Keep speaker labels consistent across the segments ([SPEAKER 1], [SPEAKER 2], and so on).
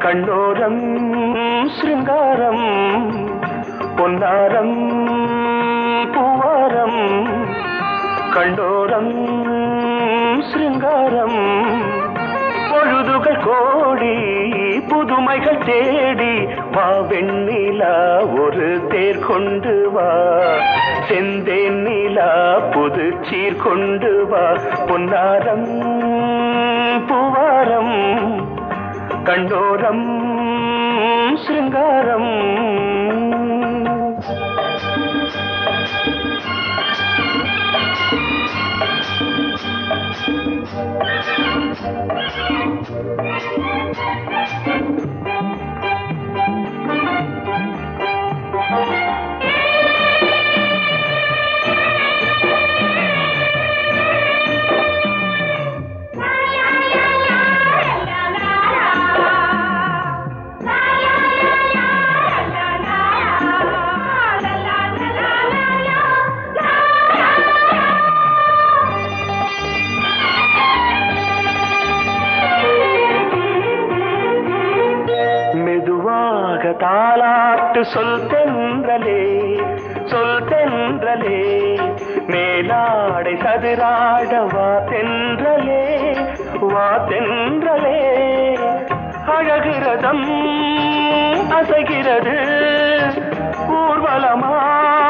[SPEAKER 1] கண்ணோரம் சிருங்காரம் பொன்னாரம் பூவாரம் கண்ணோரம் சிருங்காரம் பொழுதுகள் கோடி புதுமைகள் தேடி வா வெண்ணிலா ஒரு தேர் கொண்டு வா செந்தேன் நிலா புது சீர் கொண்டு வா பொன்னாரம் பூவாரம் கண்டோரம் சிருங்காரம் தாலாட்டு சொல் தென்றலே சொல் தென்றலே மேலாடை சதுராட வா தென்றலே வா தென்றலே அழகிறதம் அசைகிறது ஊர்வலமாய்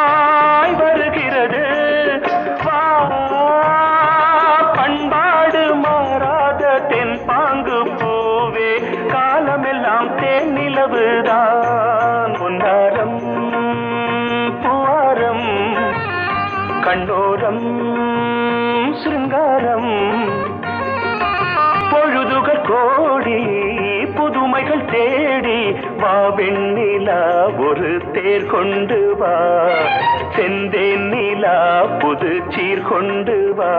[SPEAKER 1] வருகிறது வா பண்பாடு மாறாத தென் பாங்கு பூவே காலமெல்லாம் தேன் நிலவுதான் பொன்னாரம் பூவாரம் கண்ணோரம் சிருங்காரம் பொழுதுகள் கோடி புதுமைகள் தேடி வா வெண்ணிலா ஒரு தேர் கொண்டு வா செந்தேன் நிலா புது சீர் கொண்டு வா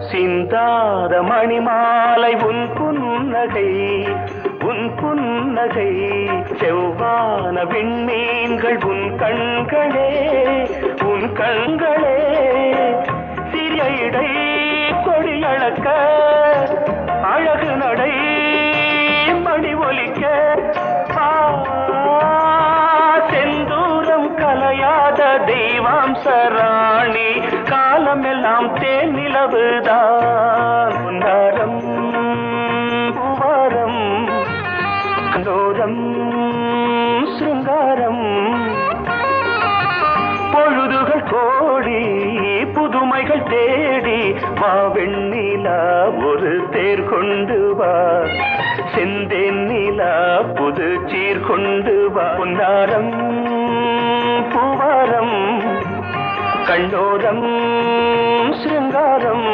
[SPEAKER 1] சிந்தாத மணிமாலை உன் புன்னகை உன் புன்னகை செவ்வான விண்மீன்கள் உன் கண்களே உன் கண்களே சிறிய இடை கொடியளக்க அழகு நடை மணி ஒலிக்க செந்தூரம் கலையாத தெய்வாம்சராணி காலமெல்லாம் தேன் நிலவுதான் பொன்னாரம் பூவாரம் கண்டோரம் சிருங்காரம் பொழுதுகள் கோடி புதுமைகள் தேடி வா வெண்ணிலா ஒரு தேர் கொண்டு வா செந்தேன் நிலா புது சீர் கொண்டு வா பொன்னாரம் பூவாரம் கண்டோரம் சிருங்காரம்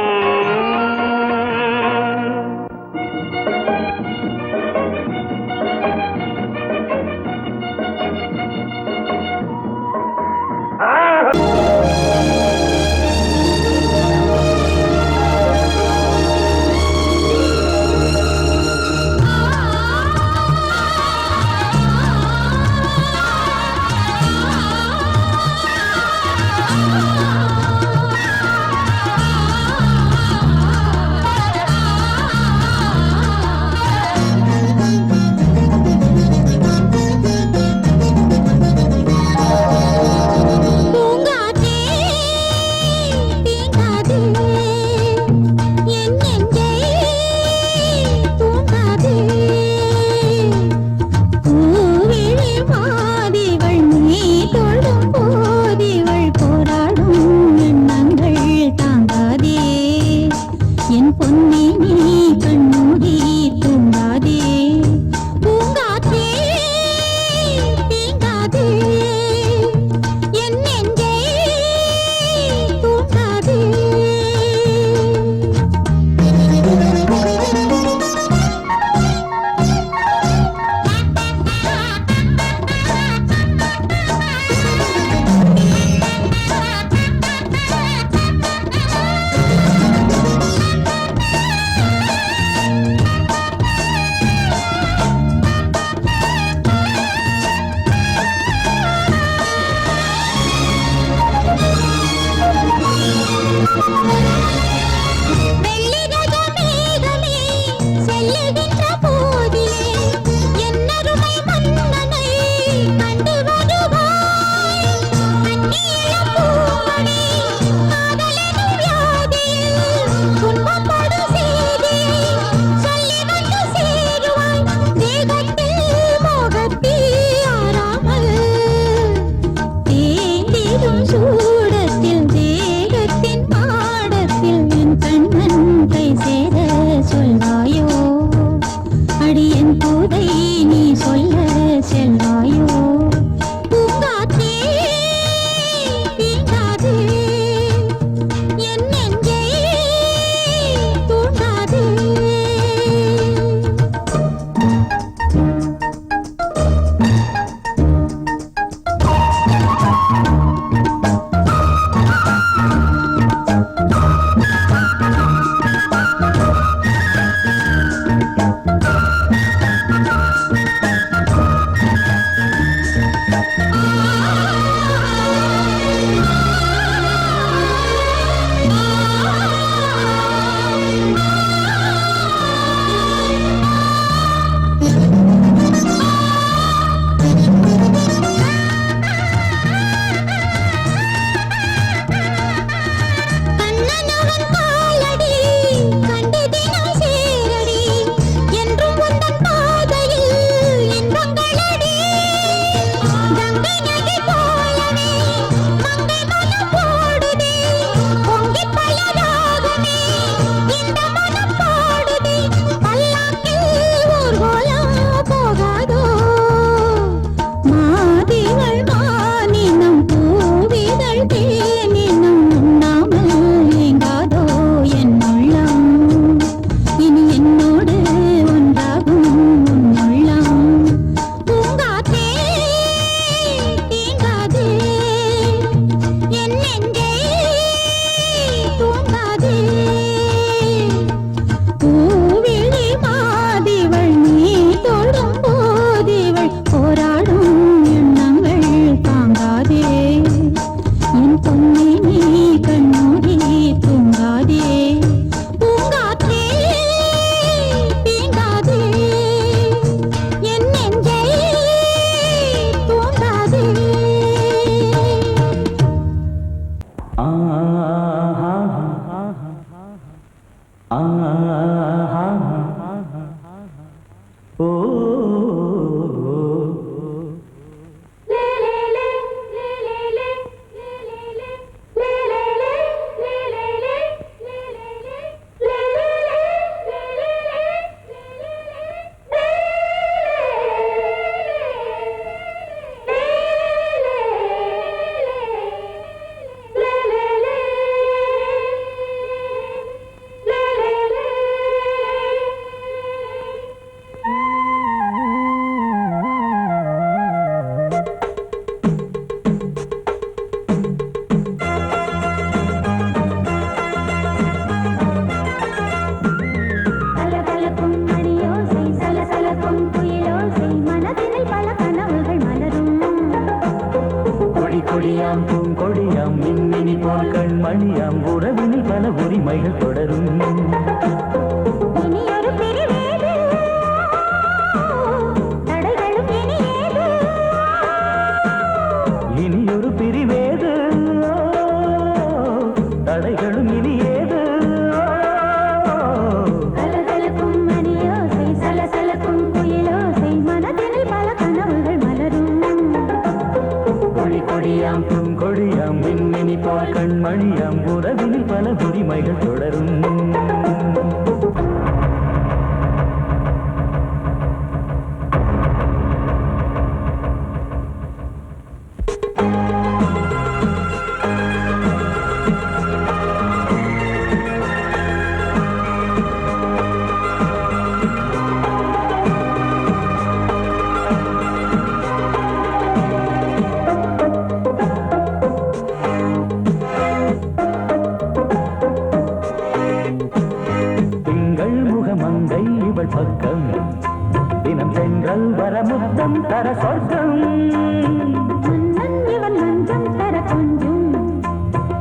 [SPEAKER 2] மன்னன் இவன் மஞ்சம் தர கொஞ்சும்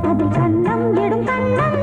[SPEAKER 2] அதில் கண்ணம் இடும் கண்ணம்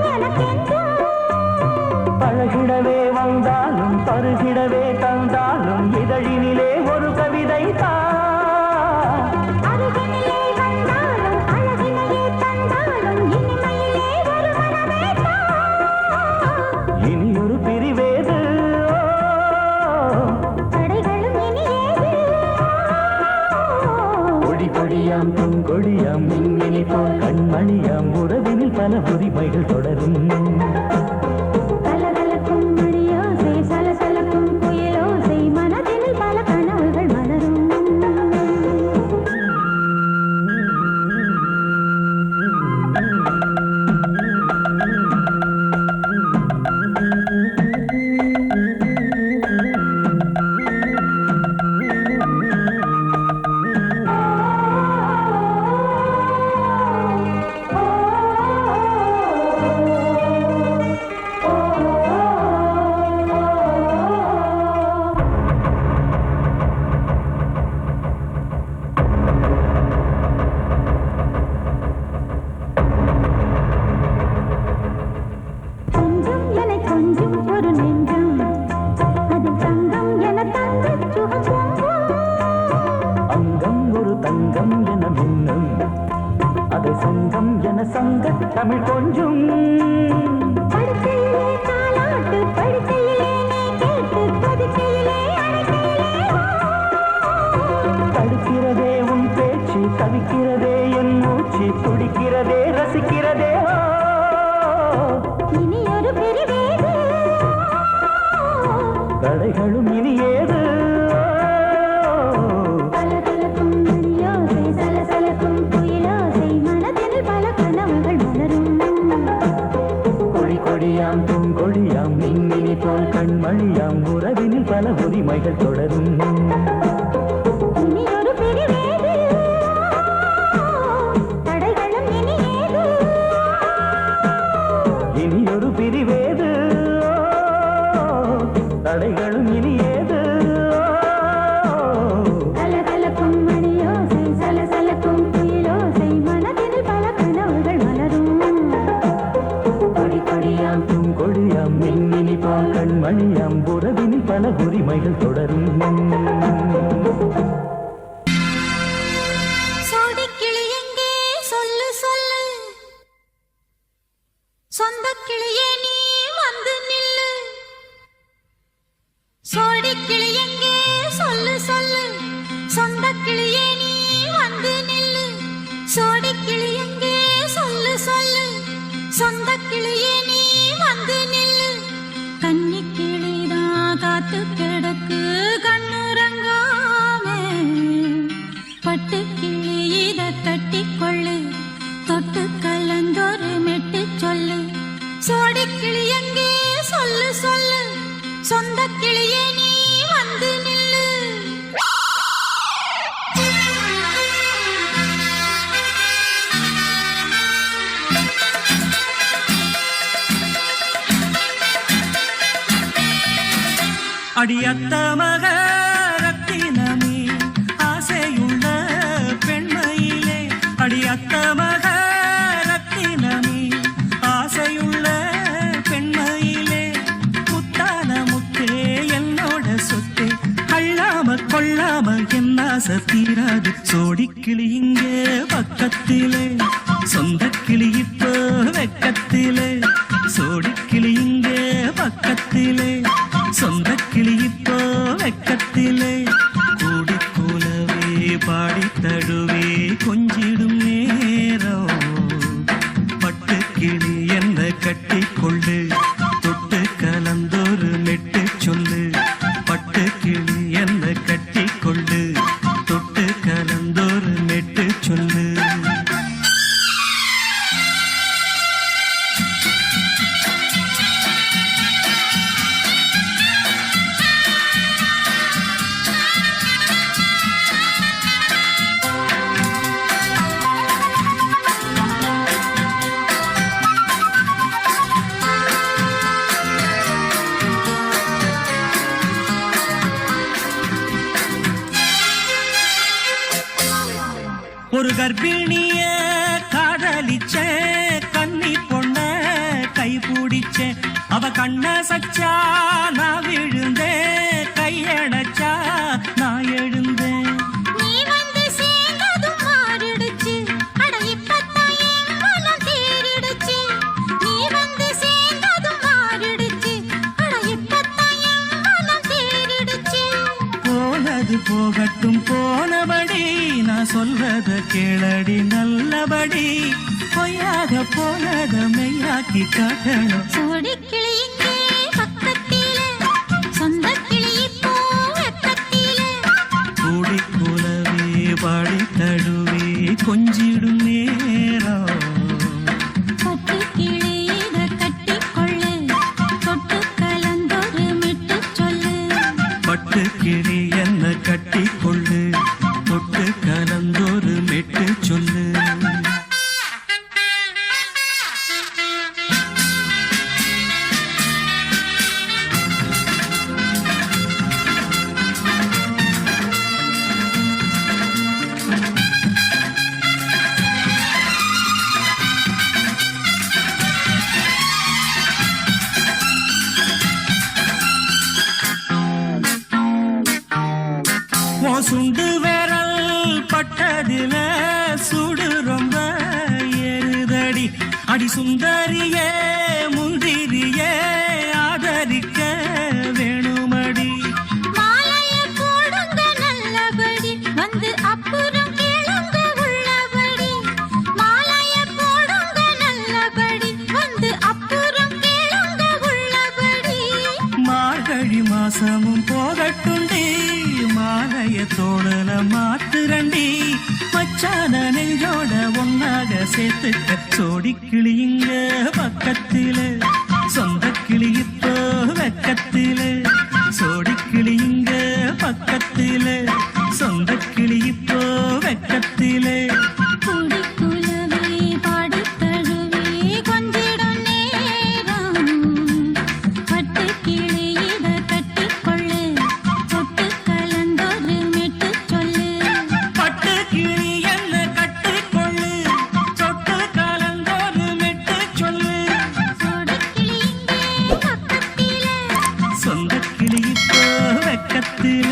[SPEAKER 2] உறவினில் பல உரிமைகள் தொடரும்.
[SPEAKER 3] கலகலக்கும் மணியோசை சலசலக்கும் குயிலோசை மனதினில் பல கனவுகள் மலரும்.
[SPEAKER 2] தமிழ் கொஞ்சம்
[SPEAKER 3] படுக்கையிலே தாலாட்டு படுக்கையிலே கேட்டு படுக்கையிலே
[SPEAKER 2] தடுக்கிறதே உன் பேச்சு தவிக்கிறதே என் மூச்சு துடிக்கிறதே ரசிக்கிறதே
[SPEAKER 3] இனி ஒரு பிரிவேது
[SPEAKER 2] தடைகளும் இனி ஏது
[SPEAKER 3] கலகலக்கும் மணியோசை சலசலக்கும் குயிலோசை மனதில் பல கனவுகள் மலரும்.
[SPEAKER 2] கொடி கொடியாம் பூங்கொடியாம் மின்மினி போல் கண்மணியாம் உறவினில் பல உரிமைகள் தொடரும்.
[SPEAKER 3] இனி ஒரு பிரிவேது தடைகளும் இனி ஏது
[SPEAKER 2] இனி ஒரு பிரிவேது தடைகளும் இனி ஏது
[SPEAKER 3] கலகலக்கும் மணியோசை சலசலக்கும் குயிலோசை மனதில் பல கனவுகள் மலரும்.
[SPEAKER 2] கொடி கொடியாம் பூங்கொடியாம் மின்மினி போல் கண்மணியாம் உறவினில் பல உரிமைகள் தொடரும்.
[SPEAKER 3] சோடிக்கிளி எங்கே சொல்லு சொல்லு சொந்த கிளியே நீ வந்து நில்லு. சோடிக்கிளி எங்கே சொல்லு சொல்லு சொந்த கிளியே நீ வந்து நில்லு. சோடிக்கிளி எங்கே சொல்லு சொல்லு சொந்த கிளியே நீ வந்து நில்லு. கன்னி கிளிதான் காத்து கிடக்கு கண்ணுறங்காமே பட்டு கிளி இத கட்டிக்கொள்ளு தொட்டு கலந்தொரு மெட்டு சொல்லு. சோடி கிளி எங்கே சொல்லு சொல்லு சொந்த கிளியே நீ வந்து நில்லு.
[SPEAKER 2] அடியத்த மக ரத்தினமே ஆசையுள்ள பெண்மையிலே அடியத்த மக ரத்தினமே ஆசையுள்ள பெண்மையிலே முத்தான முத்தே என்னோட சொத்தே அள்ளாம கொள்ளாம என்ன தீராது. சோடிக்கிளி இங்கே பக்கத்திலே சொந்த கிளி இப்போ வெக்கத்திலே. சோடிக்கிளி இங்கே பக்கத்திலே சொந்த கிளி இப்போ வெக்கத்திலே. கூடி கூலவே பாடி தடுவே கொஞ்சிடும் நேரம் பட்டு கிளி என்ன கட்டி கொள்ளு தொட்டு கலந்தொரு மெட்டு சொல்லு. பட்டு கிளி என்ன கட்டி கொள்ளு தொட்டு கலந்தொரு மெட்டு சொல்லு. ஒரு கர்ப்பிணிய காதலிச்ச கன்னி பொண்ண கை பிடிச்ச அவ கண்ண சச்சா நான் விழுந்தேன் கையடைச்சா நான் எழுந்தேன்.
[SPEAKER 3] நீ வந்து சேர்ந்ததும் மாறிடுச்சு அட இப்பத்தான் என் மனம் தேறிடுச்சு. நீ வந்து சேர்ந்ததும் மாறிடுச்சு அட இப்பத்தான் என் மனம் தேறிடுச்சு.
[SPEAKER 2] போனது போகட்டும் போனபடி நான் சொல்றத கேளடி நல்லபடி. பொய்யாக போனத மெய்யாக்கி காட்டணும்.
[SPEAKER 3] சோடி கிளி இங்கே பக்கத்திலே, சொந்த கிளி இப்போ வெக்கத்திலே.
[SPEAKER 2] கூடி கூலவே பாடி தழுவே கொஞ்சிடும் நேரம்.
[SPEAKER 3] பட்டு கிளி இத கட்டிக்கொள்ளு, தொட்டு கலந்தொரு மெட்டு சொல்லு.
[SPEAKER 2] பட்டு கிளி என்ன கட்டி கொள்ளு, தொட்டு கலந்தொரு மெட்டு சொல்லு. உன் சுண்டு விரல் பட்டதில சுடு ரொம்ப ஏறுதடி. அடி சுந்தரியே முந்திரியே ஆதரிக்க வேணுமடி.
[SPEAKER 3] மாலைய போடுங்க நல்லபடி, வந்து அப்புறம் கேளுங்க உள்ளபடி. மாலைய போடுங்க நல்லபடி, வந்து அப்புறம் கேளுங்க உள்ளபடி.
[SPEAKER 2] மார்கழி மாசமும் போகட்டுண்டி, மாலைய தோடல மாத்துரண்டி. மச்சான நெஞ்சோட ஒன்னாக சேர்த்துக்க. சோடி கிளியுங்க பக்கத்தில, சொந்த கிளி இப்போ வெக்கத்தில. சோடி கிளியுங்க பக்கத்தில, சொந்த கிளி இப்போ வெக்கத்தில.
[SPEAKER 3] குடி குலவே பாடி தழுவே கொஞ்சிடும் நேரம். பட்டு கிளி இத கட்டிக்கொள்ளு, தொட்டு கலந்தொரு மெட்டு சொல்லு.
[SPEAKER 2] பட்டு கிளி என்ன கட்டிக்கொள்ளு, தொட்டு கலந்தொரு மெட்டு சொல்லு.
[SPEAKER 3] சோடி கிளி இங்கே பக்கத்திலே,
[SPEAKER 2] சொந்த கிளி இப்போ வெக்கத்தில.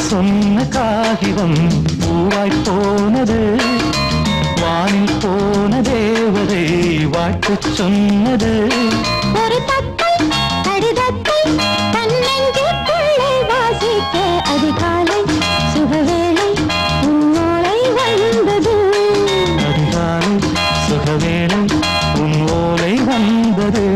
[SPEAKER 1] சொன்ன காகிதம் பூவாய் போனது, வானில் போன தேவதை வாழ்த்து சொன்னது.
[SPEAKER 3] ஒரு தத்தை கடிதத்தை தன்னெஞ்சுக்குள்ளே வாசிக்க அதிகாலை சுகவேளை உன்னோலை வந்தது.
[SPEAKER 1] அதிகாலை சுகவேளை உன் ஓலை வந்தது.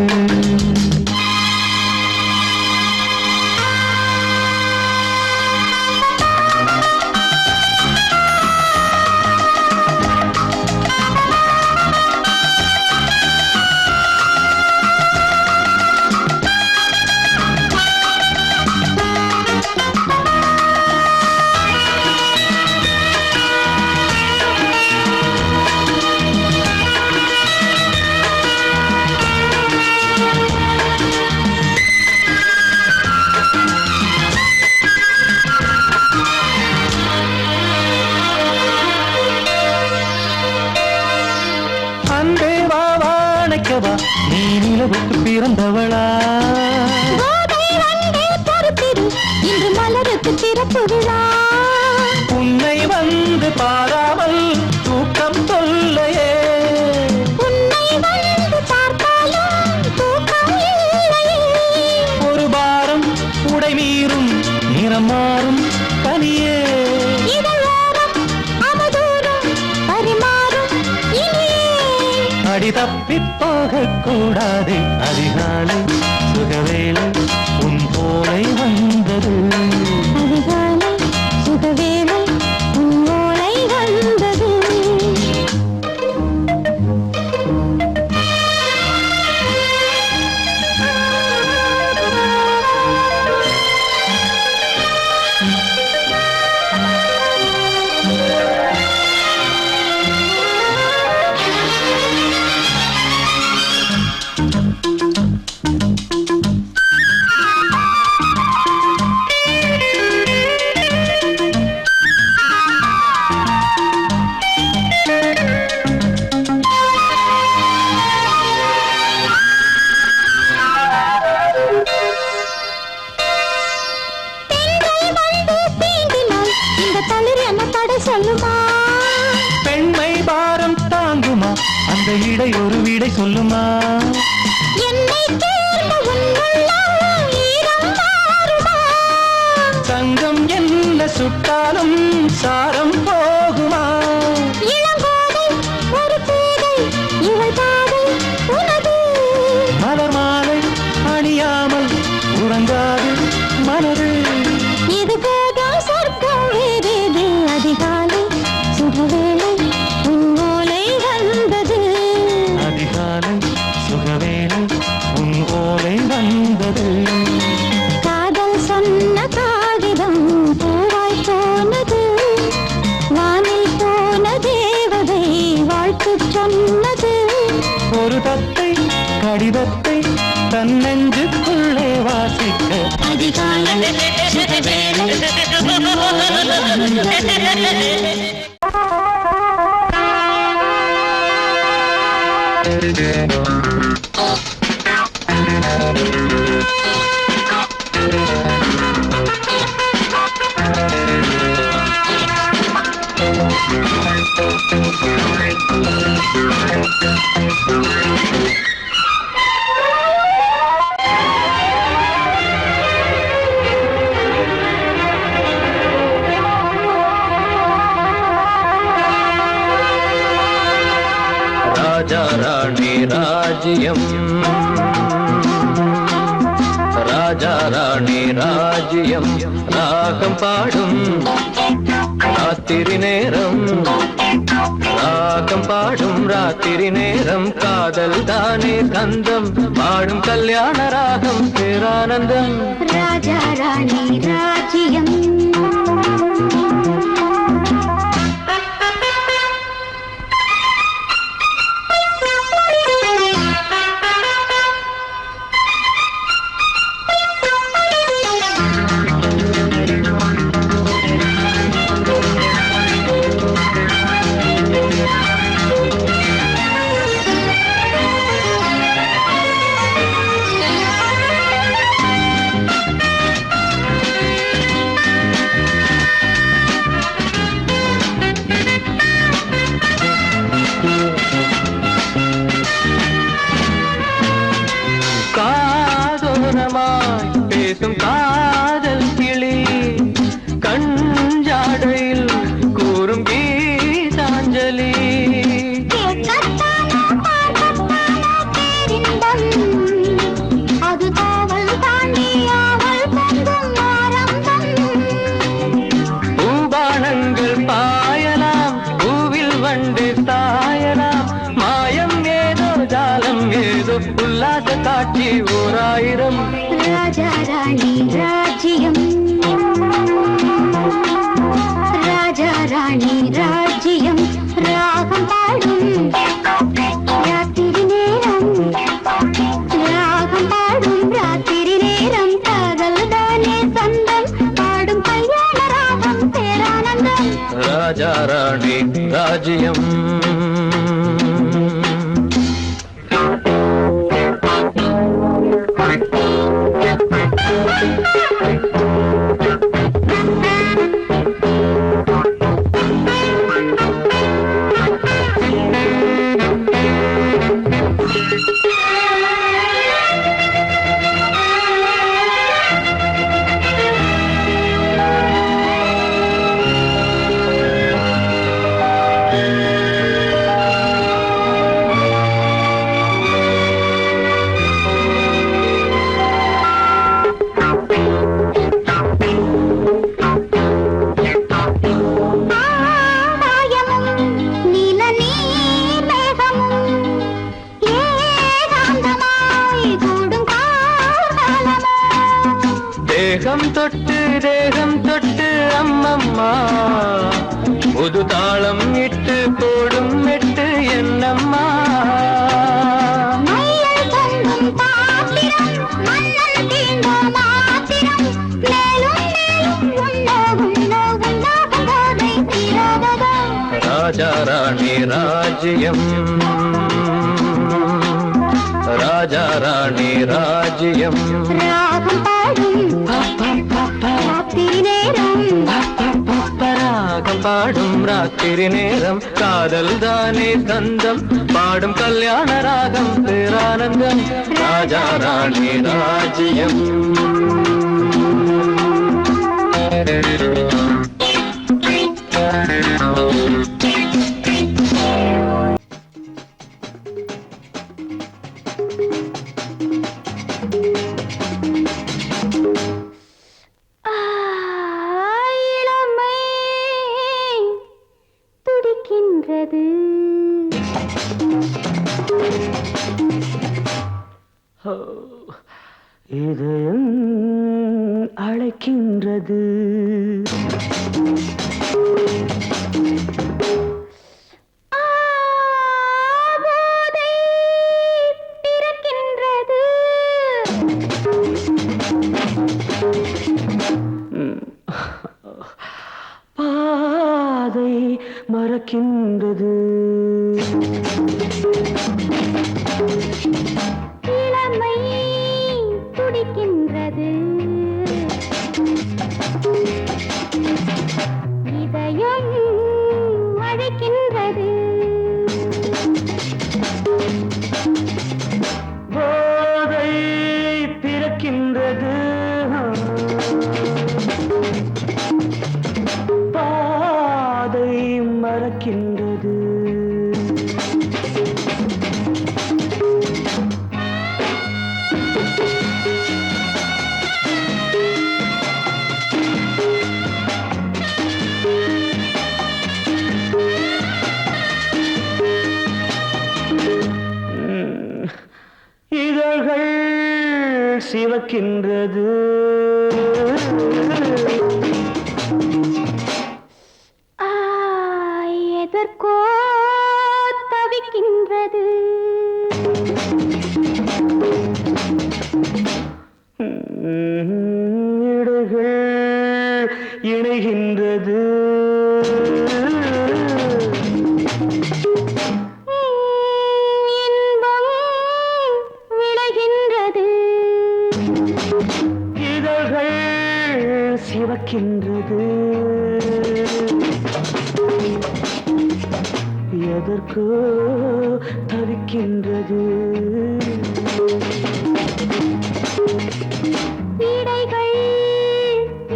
[SPEAKER 1] நீ நிலவுக்கு பிறந்தவளா?
[SPEAKER 3] இன்று மலருக்கு திறப்பு விழா.
[SPEAKER 1] உன்னை வந்து பாராமல் தூக்கம் சொல்லையே.
[SPEAKER 3] உன்னை வந்து பார்த்தாலும் தூக்கம் இல்லையே.
[SPEAKER 1] ஒரு பாரம் உடை மீறும் நிறம் மாறும் கனியே. அடி தப்பி போக கூடாது. அதிகாலை சுகவேளை உன் போலை வந்தது.
[SPEAKER 3] அதிகாலை சுகவேளை உன் ஓலை வந்தது.
[SPEAKER 1] பெண்மை பாரம் தாங்குமா? அந்த இடை ஒரு விடை சொல்லுமா? தங்கம் என்ன சுட்டாலும் சாரம் போகுமா? மலர் மாலை அணியாமல் உறங்காது மனது.
[SPEAKER 3] இது போதும் சொர்க்கம் வேறேது. அதிகாலை சுகவேளை உன் ஓலை வந்தது.
[SPEAKER 1] அதிகாலை சுகவேளை உன் ஓலை வந்தது.
[SPEAKER 3] காதல் சொன்ன காகிதம் பூவாய் போனது, வானில் போன தேவதை வாழ்த்து சொன்னது.
[SPEAKER 1] ஒரு தத்தை கடிதத்தை தன்னெஞ்சுக்குள்ளே வாசிக்க
[SPEAKER 3] அதிகாலை சுகவேளை உன் ஓலை வந்தது.
[SPEAKER 1] ராஜா ராணி ராஜ்யம், ராஜா ராணி ராஜ்யம், ராகம் பாடும் ராத்திரி நேரம், ராகம் பாடும் ராத்திரி நேரம். காதல் தானே கந்தம் பாடும் கல்யாண ராகம் பேரானந்தம்.
[SPEAKER 3] ராஜா ராணி ராஜ்யம்.
[SPEAKER 1] ராஜா ராணி ராஜ்யம். தேகம் தொட்டு அம்மம்மா புது தாளம் இட்டு போடும் மெட்டு என்னம்மா. ராஜா ராணி ராஜ்யம், ராஜா ராணி ராஜ்யம். ராகம் பாடும் ராத்திரி நேரம் காதல் தானே கந்தம் பாடும் கல்யாண ராகம் பேரானந்தம். ராஜா ராணி ராஜ்யம். இதயம் அழைக்கின்றது, பிறக்கின்றது. பாதை மறக்கின்றது. துடிக்கின்றது, இதயம் அழைக்கின்றது. போதை பிறக்கின்றது, பாதை மறக்கின்றது. இதழ்கள் சிவக்கின்றது, எதற்கோ தவிக்கின்றது. இடைகள் இணைகின்றது, சிவக்கின்றது. எதற்கோ தவிக்கின்றது. இடைகள்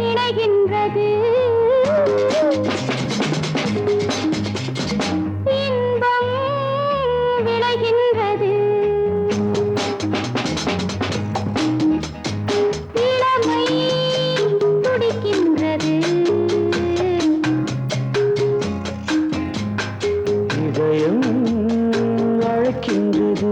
[SPEAKER 1] இணைகின்றது, இன்பம் விளைகின்றது. இதயம் அழைக்கின்றது.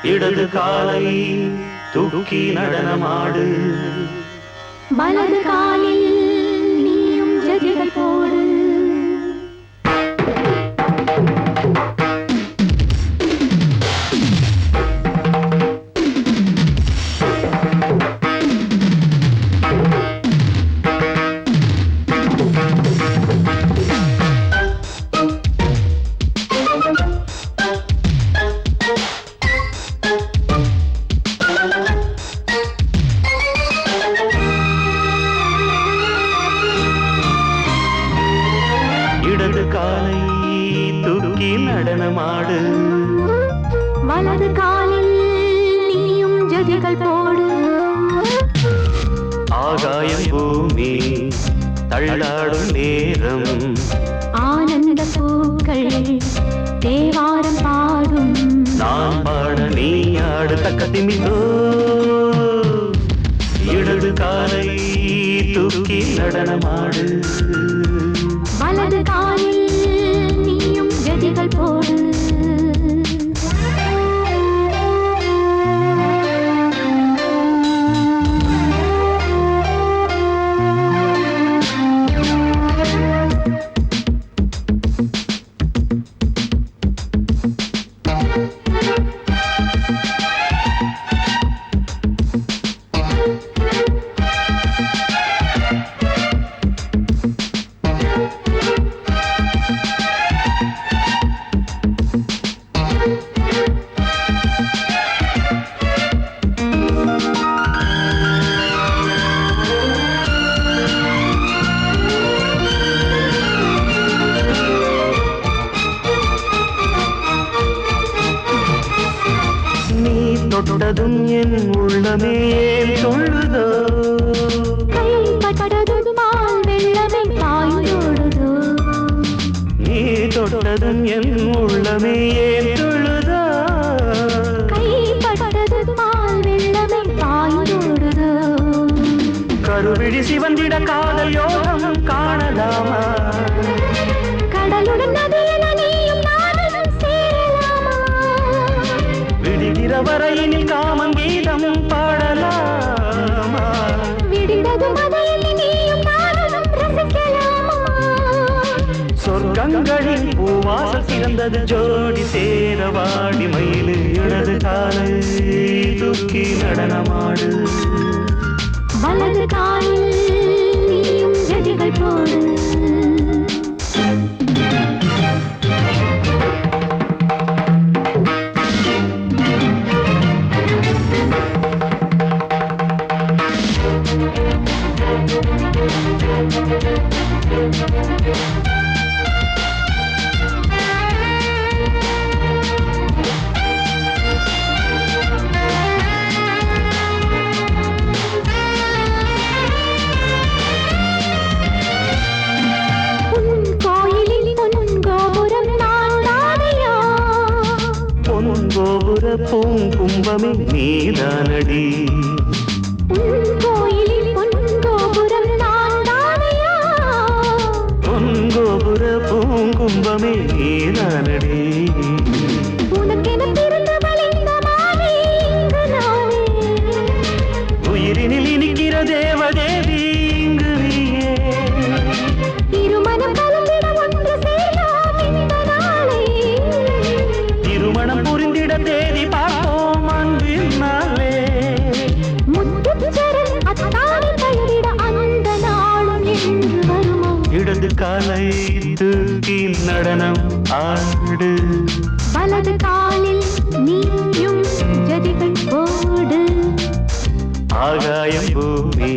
[SPEAKER 1] இடது காலை தூக்கி நடனமாடு
[SPEAKER 3] வலது காலில் நீயும் ஜதிகள் போடு
[SPEAKER 1] இடது காலை தூக்கி நடனமாடு
[SPEAKER 3] வலது காலில் நீயும் ஜதிகள் போடு
[SPEAKER 1] ஆகாயம் பூமி தள்ளாடும் நேரம்
[SPEAKER 3] ஆனந்த பூக்கள் தேவாரம் பாடும்
[SPEAKER 1] நான் பாட நீ ஆடு தக்க திமிதோ இடது காலை தூக்கி நடனமாடு
[SPEAKER 3] வலது காலில் நீயும் ஜதிகள் போடு
[SPEAKER 1] தொட்டதும் என் உள்ளமே சொல்லுதோ
[SPEAKER 3] கைப்பட்டதும் பால் வெள்ளமே பாய்ந்தோடுதோ
[SPEAKER 1] நீ தொட்டதும் என் உள்ளமே சொல்லுதோ
[SPEAKER 3] கைப்பட்டதும் பால் வெள்ளமே பாய்ந்தோடுதோ
[SPEAKER 1] கருவிழி சிவந்திட காதல் யோகம் காணலாமா
[SPEAKER 3] கடலுடன் நதியில நீயும் நானும் சேரலாமா
[SPEAKER 1] விடுகிற வரையினில் காமன் கீதம் பாடலாமா
[SPEAKER 3] விடிந்ததும் மதையில் நீயும் நானும் ரசிக்கலாமா
[SPEAKER 1] சொர்க்கங்களில் பூவாசல் சிறந்தது ஜோடி சேரவாடி மயிலு இடது காலை தூக்கி நடனமாடு
[SPEAKER 3] வலது காலில் நீயும் ஜதிகள் போடு
[SPEAKER 1] பூங்கும்பமே நீதானடி
[SPEAKER 3] கோயிலில் பொன்கோபுரம் நான் தானையா
[SPEAKER 1] பொன்கோபுர பூங்கும்பமே நீதானடி
[SPEAKER 3] உனக்கென பிறந்தவள் இந்த மாலை இங்கு நானே
[SPEAKER 1] உயிரினில் இனிக்கிற தேவதேவி இங்கு நீயே
[SPEAKER 3] திருமணம் கலந்திட ஒன்று சேரலாம் இந்த நாளே
[SPEAKER 1] திருமணம் புரிந்திட தேதி பார்ப்போம் அன்பினாலே
[SPEAKER 3] முத்துச்சரன் அத்தானி பெயரிட அந்த நாளும் என்று வருமோ
[SPEAKER 1] இடது காலை தூக்கி நடனம் ஆடு
[SPEAKER 3] வலது காலில் நீயும் ஜதிகள் போடு
[SPEAKER 1] ஆகாயம் பூமி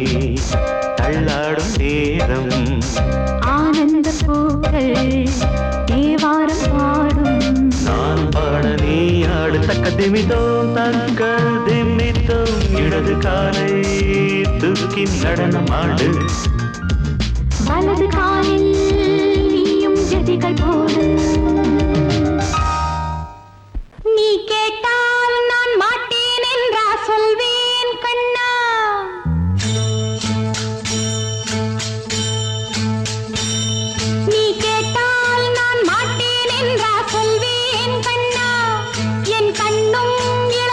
[SPEAKER 1] தள்ளாடும் நேரம்
[SPEAKER 3] ஆனந்த பூக்கள் தேவாரம் பாடும்
[SPEAKER 1] நான் பாட நீ ஆடு தக்க திமிதோம் தக்க திமிதோம் இடது காலை தூக்கி நடனமாடு
[SPEAKER 3] வலது காலில் நீயும் ஜதிகள் போடு நீ கேட்டால் நான் மாட்டேன் என்றா சொல்வேன் கண்ணா நீ கேட்டால் நான் மாட்டேன் என்றா சொல்வேன் கண்ணா என் கண்ணும் இள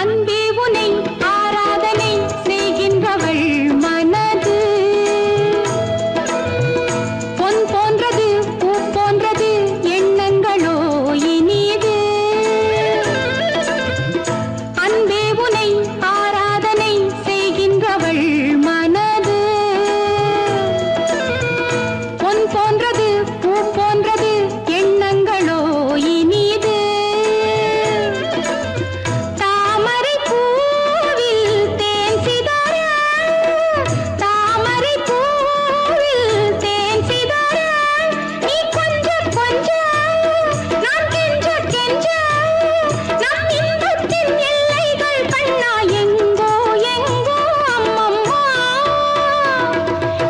[SPEAKER 3] அன்பே உனை ஆராதனை செய்கின்றவள் மனது பொன் போன்றது பூ போன்றது எண்ணங்களோ இனிது அன்பே உனை ஆராதனை செய்கின்றவள் மனது பொன் போன்றது பூ போன்றது எண்ணங்களோ இனிது தாமரை பூவில் தேன் சிதற தாமரை பூவில் தேன் சிதற நீ கொஞ்சம் கொஞ்சம் நான் கெஞ்ச கெஞ்ச நம் இன்பத்தின் எல்லைகள் கண்ணா எங்கோ எங்கோ அம்மம்மா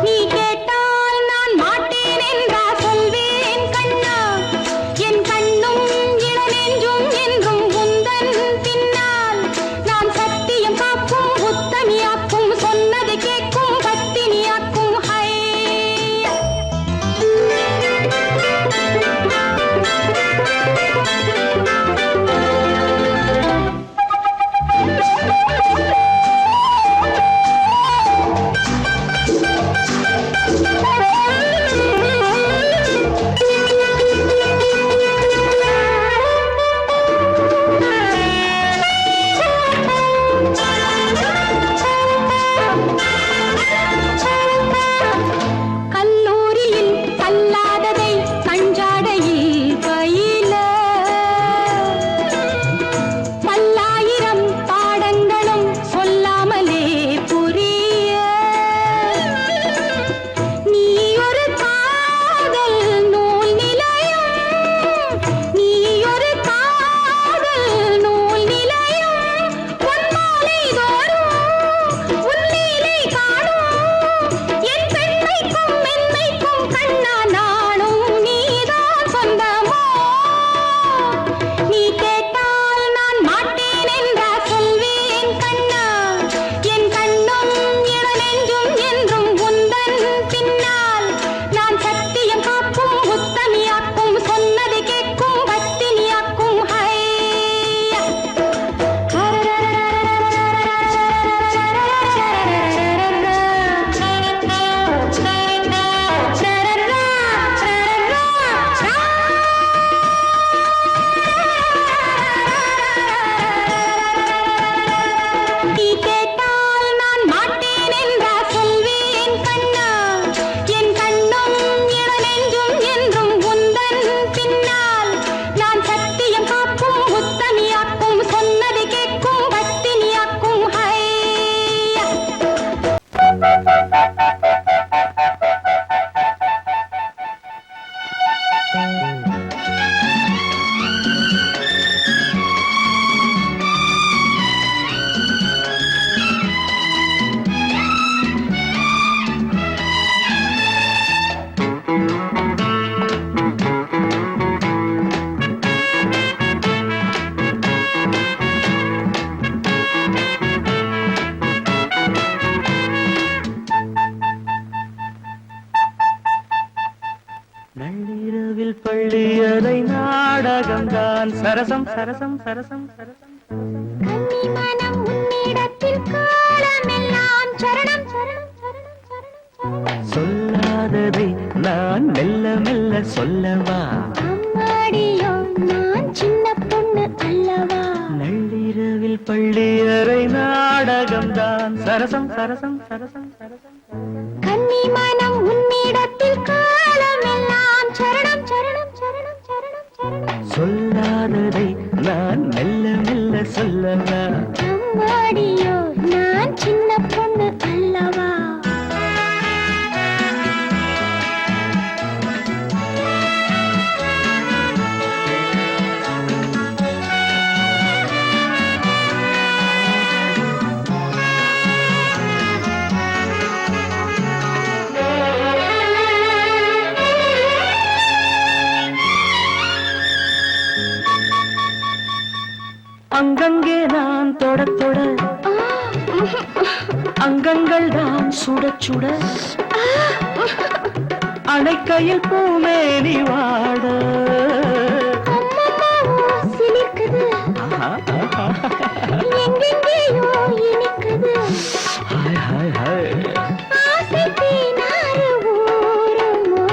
[SPEAKER 3] நீ கேட்டால் நான் மாட்டேன் என்றா சொல்வேன் கண்ணா என் கண்ணும் இளநெஞ்சும் என்றும் உந்தன் பின்னால் நான் சத்தியம் காக்கும் உத்தமியாக்கும் சொன்னதை கேட்கும் பத்தினியாக்கும் ஹை கல்லூரியில் கல்லாததை கஞ்சாடையில் பயில பல்லாயிரம் பாடங்களும் சொல்லாமலே புரிய நீ ஒரு காதல் நூல் நிலையம் நீ ஒரு காதல் நூல் நிலையம் பொன்மாலை தோறும் உன்னிலை காணும் என் பெண்மைக்கும் மென்மைக்கும் கண்ணா நானும் நீதான் சொந்தமோ நீ கேட்டால் நான் மாட்டேன் என்றா சொல்வேன் கண்ணா என் கண்ணும் இளநெஞ்சும் என்றும் உந்தன் பின்னால் நான் சத்தியம் காக்கும் உத்தமியாக்கும் சொன்னதை கேட்கும் பத்தினியாக்கும் ஹை நீ கேட்டால் நான் மாட்டேன் என்றா சொல்வேன் கண்ணா என் கண்ணும் இளநெஞ்சும் என்றும் உந்தன் பின்னால் நான் சத்தியம் காக்கும் உத்தமியாக்கும் சொன்னதை கேட்கும் பத்தினியாக்கும் ஹை
[SPEAKER 1] நள்ளிரவில் பள்ளியறை நாடகம்தான் சரசம் சரசம் சரசம் சரசம்
[SPEAKER 3] கன்னி மனம் உன்னிடத்தில் காலமெல்லாம் சரணம் சரணம் சரணம் சரணம் சரணம்
[SPEAKER 1] சொல்லாததை நான் மெல்ல மெல்ல சொல்லவா
[SPEAKER 3] அம்மாடியோ நான் சின்ன பொண்ணு அல்லவா
[SPEAKER 1] நள்ளிரவில் பள்ளியறை நாடகம்தான் சரசம் சரசம் சரசம் சரசம்
[SPEAKER 3] கன்னி மனம் உன்னிடத்தில் காலமெல்லாம் சரணம் சரணம் சரணம் சரணம் சரணம்
[SPEAKER 1] சொல்லாததை நான் மெல்ல மெல்ல சொல்லவா
[SPEAKER 3] அம்மாடியோ நான் சின்ன பொண்ணு அல்லவா
[SPEAKER 1] அங்கங்கே நான் தொட தொட அங்கங்கள் தான் சுட சுட அணைக்கையில் பூமேனி வாட
[SPEAKER 3] சிலிக்குது எங்கெங்கேயோ இனிக்குது
[SPEAKER 1] ஹாய் ஹாய் ஹாய்
[SPEAKER 3] ஆசை தேனாறு ஊருமோ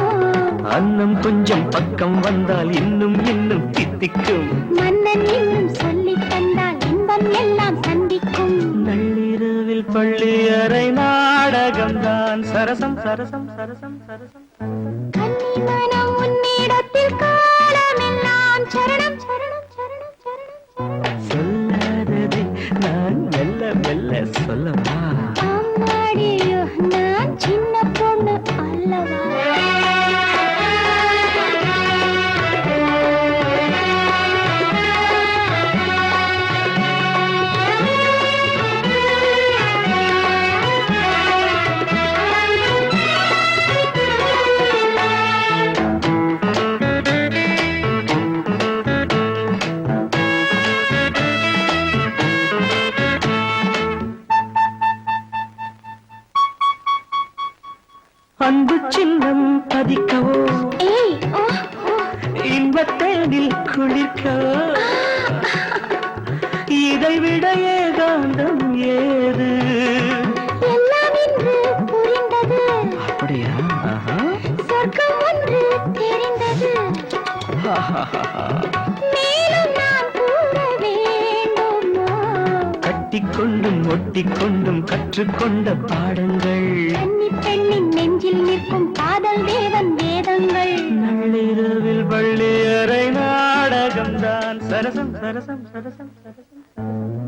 [SPEAKER 1] அன்னம் கொஞ்சம் பக்கம் வந்தால் இன்னும் இன்னும் தித்திக்கும்
[SPEAKER 3] மன்னன் இன்னும் சொல்லித் தந்தால் இன்பம் எல்லாம் சந்திக்கும்
[SPEAKER 1] நள்ளிரவில் பள்ளி அறை நாடகம்தான் சரசம் சரசம் சரசம் சரசம்
[SPEAKER 3] கன்னிமனம் உன்னிடத்தில் காலமெல்லாம் சரணம் சரணம் சரணம் சரணம்
[SPEAKER 1] சொல்லாததை நான் மெல்ல மெல்ல சொல்லவா
[SPEAKER 3] அம்மாடியோ நான் சின்ன பொண்ணு அல்லவா
[SPEAKER 1] அன்பு சின்னம் பதிக்கவோ
[SPEAKER 3] ஏய் ஓ ஓ
[SPEAKER 1] இன்பத்தேனில் குளிர்க்கவோ இதைவிட ஏகாந்தம் ஏது
[SPEAKER 3] எல்லாம் இன்று புரிந்தது
[SPEAKER 1] அப்படியா
[SPEAKER 3] சொர்க்கம் ஒன்று தெரிந்தது மேலும் நான் கூற வேண்டுமா
[SPEAKER 1] கட்டிக்கொண்டும் ஒட்டிக்கொண்டும் கற்றுக்கொண்ட பாடங்கள்
[SPEAKER 3] கன்னி பெண்ணின் நெஞ்சில் நிற்கும் காதல் தேவன் வேதங்கள்
[SPEAKER 1] நள்ளிரவில் பள்ளி அறை நாடகம்தான் சரசம் சரசம் சரசம் சரசம்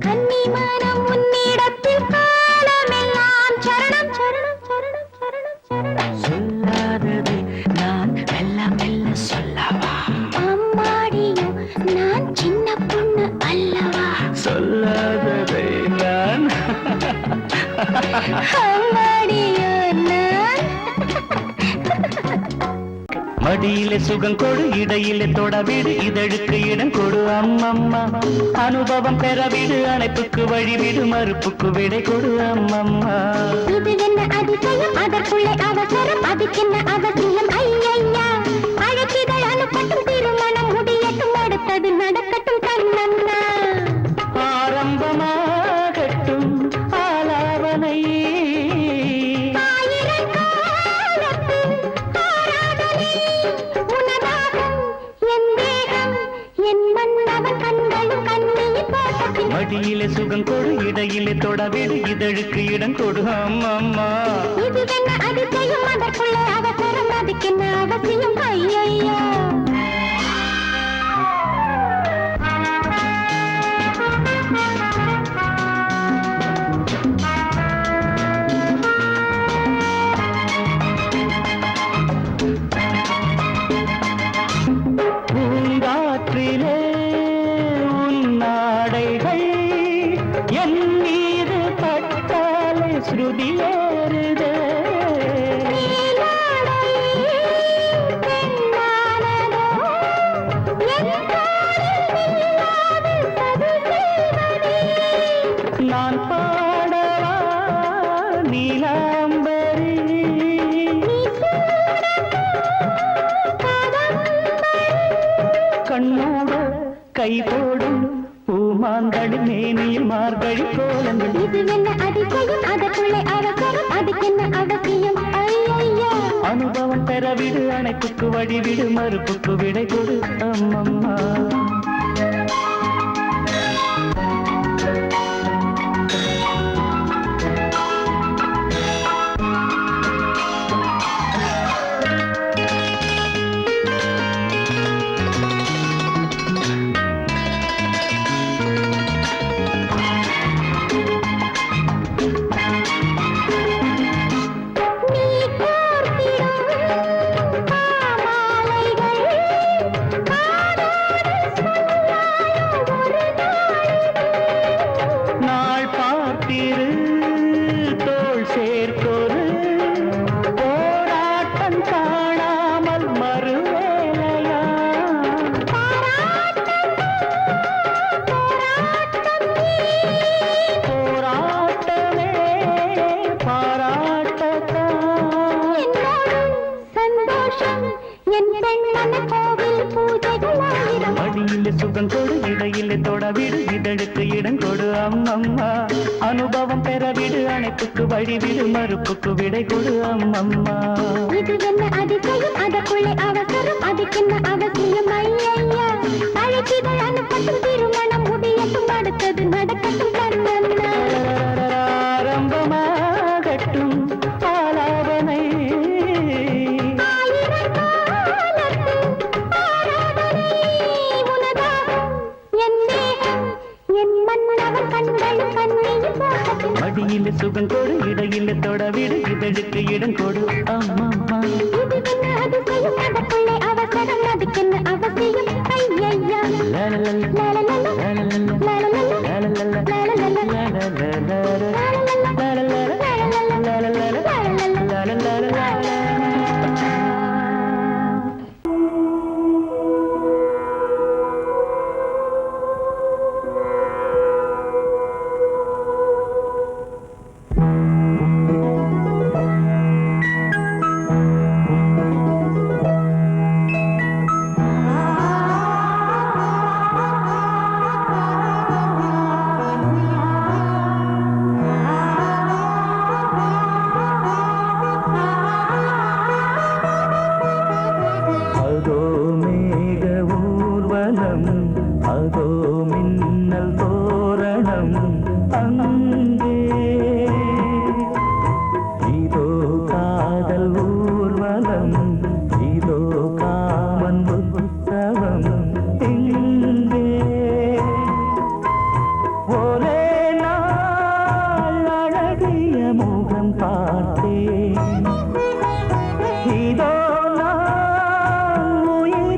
[SPEAKER 3] கன்னிமனம் உன்னிடத்தில் காலமெல்லாம் சரணம் சரணம் சரணம் சரணம் சரணம்
[SPEAKER 1] சொல்லாததை நான் மெல்ல மெல்ல சொல்லவா
[SPEAKER 3] அம்மாடியோ நான் சின்ன பொண்ணு அல்லவா
[SPEAKER 1] சொல்லாததை நான்
[SPEAKER 3] அம்மாடியோ நான்
[SPEAKER 1] மடியிலே சுகம் கொடு இடையிலே தொடவிடு இதழுக்கு இடம் கொடு அம்மம்மா அனுபவம் பெறவிடு அணைப்புக்கு வழிவிடு மறுப்புக்கு விடை கொடு அம்மம்மா
[SPEAKER 3] இது என்ன அதிசயம் அதற்குள்ளே அவசரம் அதுக்கென்ன அவசியம் ஐயையா அழைச்சிதழ் அனுப்பட்டும் திருமணம் முடியட்டும் அடுத்தது நடக்கட்டும் கண்ணண்ணா
[SPEAKER 1] ஆரம்பமாகட்டும் ஆலாவனை
[SPEAKER 3] ஆயிரம் காலத்து ஆராதனை உனதாகும் என் தேகம் என் மன்னவன் கண்களும் கண்ணியின் தோட்டத்தில்
[SPEAKER 1] மடியிலே சுகம் கொடு இடையிலே தொடவிடு இதழுக்கு இடம் கொடு அம்மம்மா
[SPEAKER 3] இதுவென்ன அதிசயம் அதற்குள்ளே அவசரம் அதுக்கென்ன அவசியம் ஐயையா
[SPEAKER 1] பூங்காற்றிலே உன் நாடைகள் என் மீது பட்டாலே ஸ்ருதியேறுதே நான் பாடவா நீலாம்பரி கண்ணோட கை போடும் பூமாந்தடி மேனியில் மார்கழி கோலங்கள்
[SPEAKER 3] இதுவென்ன அதிசயம் அதற்குள்ளே அவசரம் அதுக்கென்ன அவசியம் ஐயையா
[SPEAKER 1] அனுபவம் பெறவிடு அணைப்புக்கு வழிவிடு மறுப்புக்கு விடை கொடு அம்மம்மா
[SPEAKER 3] நீ கோர்த்திடும் பாமாலைகள் காதோடு என் பெண்ணன கோவில் பூஜைகள் ஆயிரம்
[SPEAKER 1] மடியிலே சுகம் கொடு இடையிலே தொட விடு இதழுக்கு இடம் கொடு அம்மம்மா அனுபவம் பெற விடு அணைப்புக்கு வழி விடு மறுப்புக்கு விடை கொடு அம்மம்மா
[SPEAKER 3] இது என்ன அதிசயம் அதற்குள்ளே அவசரம் அதுக்கென்ன அவசியம் ஐயா அழைப்பிதழ் அனுப்பட்டும் திருமணம் முடியட்டும் அடுத்தது நடக்கட்டும் கண்ணன்னா
[SPEAKER 1] ஆரம்பமாகட்டும் ஆலாபனை
[SPEAKER 3] ஆயிரம் காலத்து ஆராதனை உனதாகும் என் தேகம் என் மன்னவன் கண்கள் கண்ணியில் போகட்டும்
[SPEAKER 1] மடியிலே சுகம் கொடு இடையிலே தொட விடு இதழுக்கு இடம் கொடு அம்மம்மா
[SPEAKER 3] இது என்ன அதிசயம் அதற்குள்ளே அவசரம் அதுக்கென்ன அவசியம் ஐயா
[SPEAKER 1] லலலல
[SPEAKER 3] லாலலல
[SPEAKER 1] லலலல
[SPEAKER 3] லாலலல
[SPEAKER 1] லலலல
[SPEAKER 3] லாலலல
[SPEAKER 1] அதோ மேக ஊர்வலம் அதோ மின்னல் தோரணம் அங்கே இதோ காதல் ஊர்வலம் இதோ காமன் உற்சவம் இங்கே ஒரே நாள் அழகிய முகம் பார்த்தேன் இதோ நான் உயிர்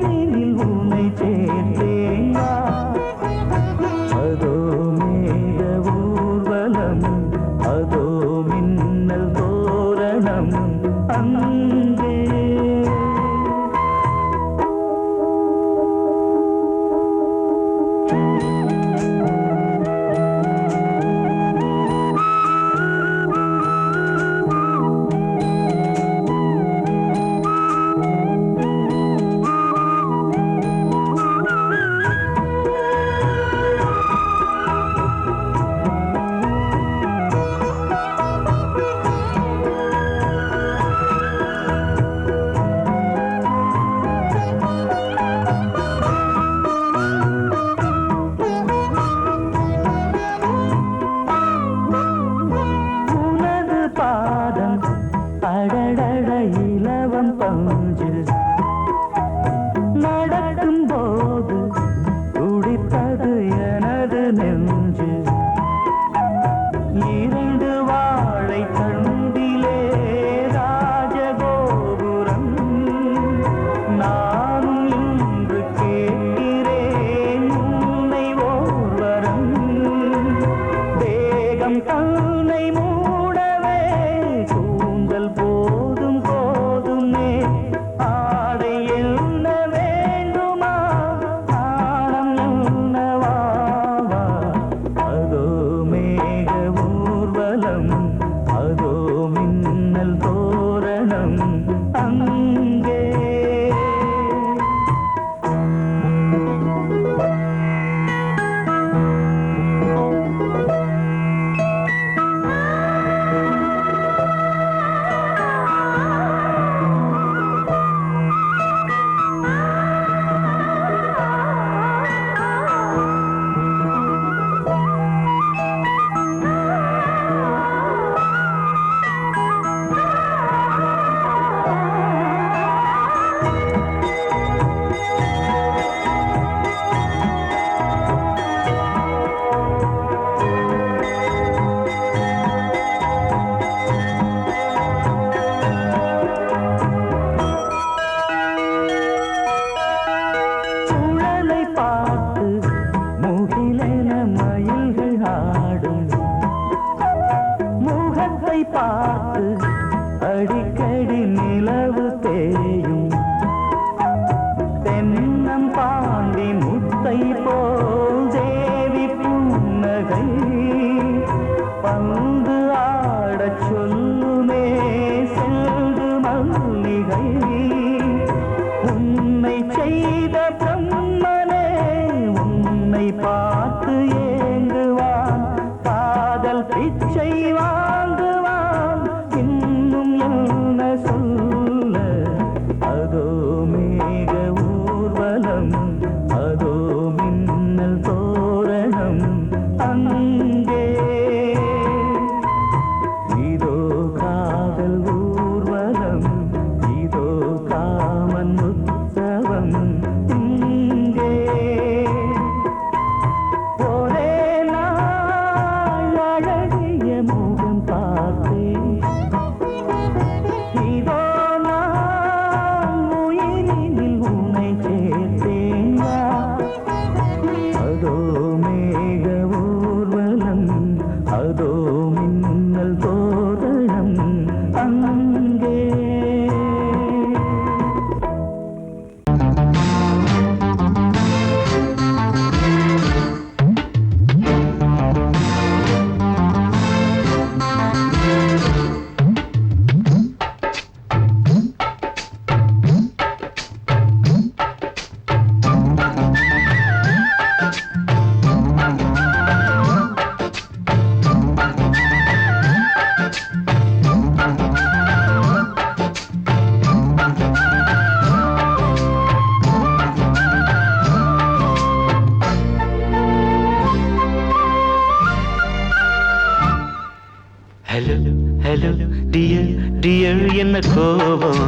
[SPEAKER 1] கோபம்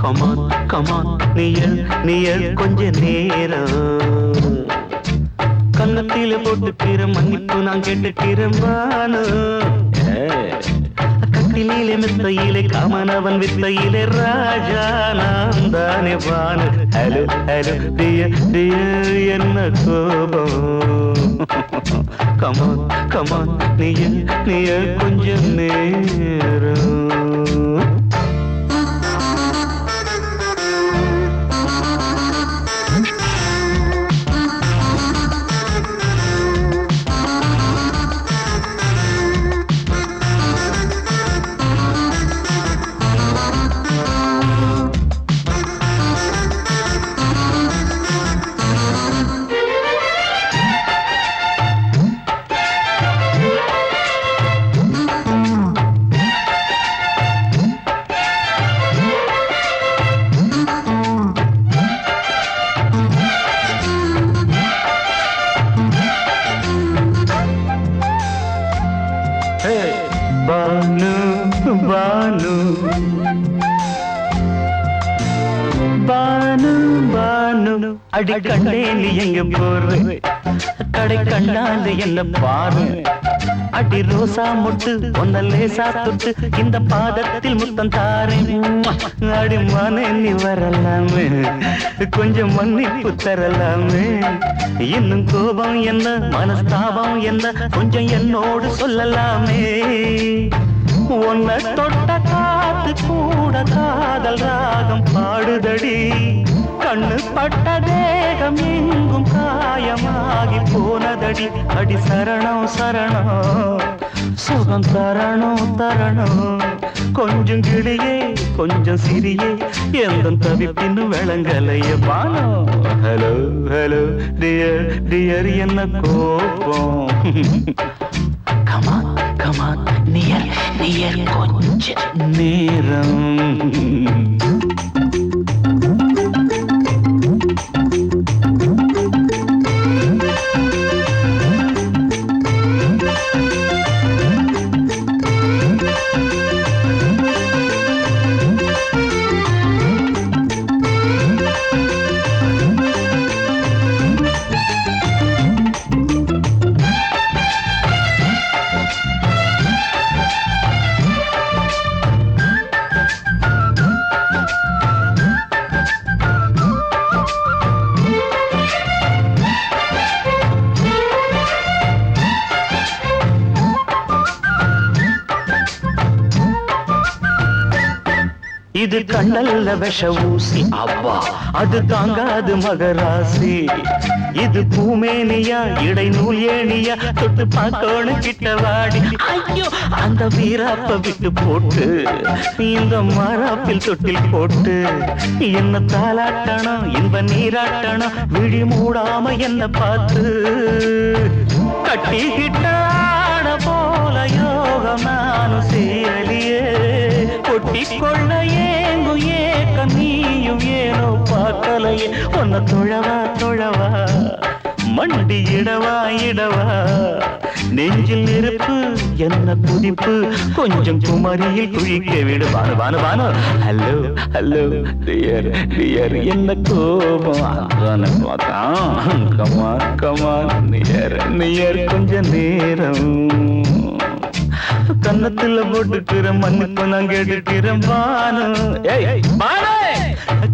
[SPEAKER 1] கமான் கமான் நீயல் கொஞ்ச நேரம் கன்னத்தில போட்டுக்கிற மன்னிப்பு நான் கேட்டுக்கிறேன் பானு கட்டிலே மெத்தையிலே காமனவன் வித்தையிலே ராஜா நான் தானே பானு ஹலோ ஹலோ டியர் என்ன கோபம் கமான் கமான் நீயல் கொஞ்ச நேரம் பானு பானு பானு பானு அடி கண்டே நீ எங்க போற கடை கண்டாந்து என்ன பாரு அடி ரோசா முட்டு ஒன்ன லேசா தொட்டு இந்த பாதத்தில் முத்தம் தாரேன் அடி மானே நீ வரலாமே கொஞ்சம் மன்னிப்பு தரலாமே இன்னும் கோபம் என்ன மனஸ்தாபம் என்ன கொஞ்சம் என்னோடு சொல்லலாமே உன்னை தொட்ட காத்து கூட காதல் ராகம் பாடுதடி கண்ணு பட்ட தேகம் எங்கும் காயமாகி போனதடி அடி சரணம் சரணம் சுகம் தரணும் தரணும் கொஞ்சம் கிளியே கொஞ்சம் சிறியே எந்த தவிப்பின்னு விளங்கலைய பானோ ஹலோ ஹலோ டியர் டியர் என்ன கோபம் கமான் கமான் நியர் கொஞ்ச நேரம் இது கண்ணல்ல விஷ ஊசி அப்பா அது தாங்காது மகராசி இது பூமேனியா இடை நூல் ஏனியா தொட்டு பார்க்கணும் கிட்டவாடி ஐயோ அந்த வீராப்ப விட்டு போட்டு இந்த மாறாப்பில் தொட்டில் போட்டு என்ன தாலாட்டணும் இன்ப நீராட்டணும் விழி மூடாம என்ன பார்த்து கட்டிக்கிட்டான போல யோகம் நானும் சேரலியே கொட்டிக்கொள்ள ஏங்கும் ஏக்க நீயும் ஏனோ பார்க்கலையே உன்னை தொழவா தொழவா மண்டி இடவா இடவா நெஞ்சில் நெருப்பு என்ன குதிப்பு கொஞ்சம் குமரியில் குழிக்க விடு Banu Banu Banu hello hello dear dear என்ன கோபம் அதான பார்த்தான் கமான் கமான் நியர் நியர் கொஞ்ச நேரம் கன்னத்துல போட்டுக்கிற மன்னிப்பு நான் கேட்டுக்கிறேன் பானு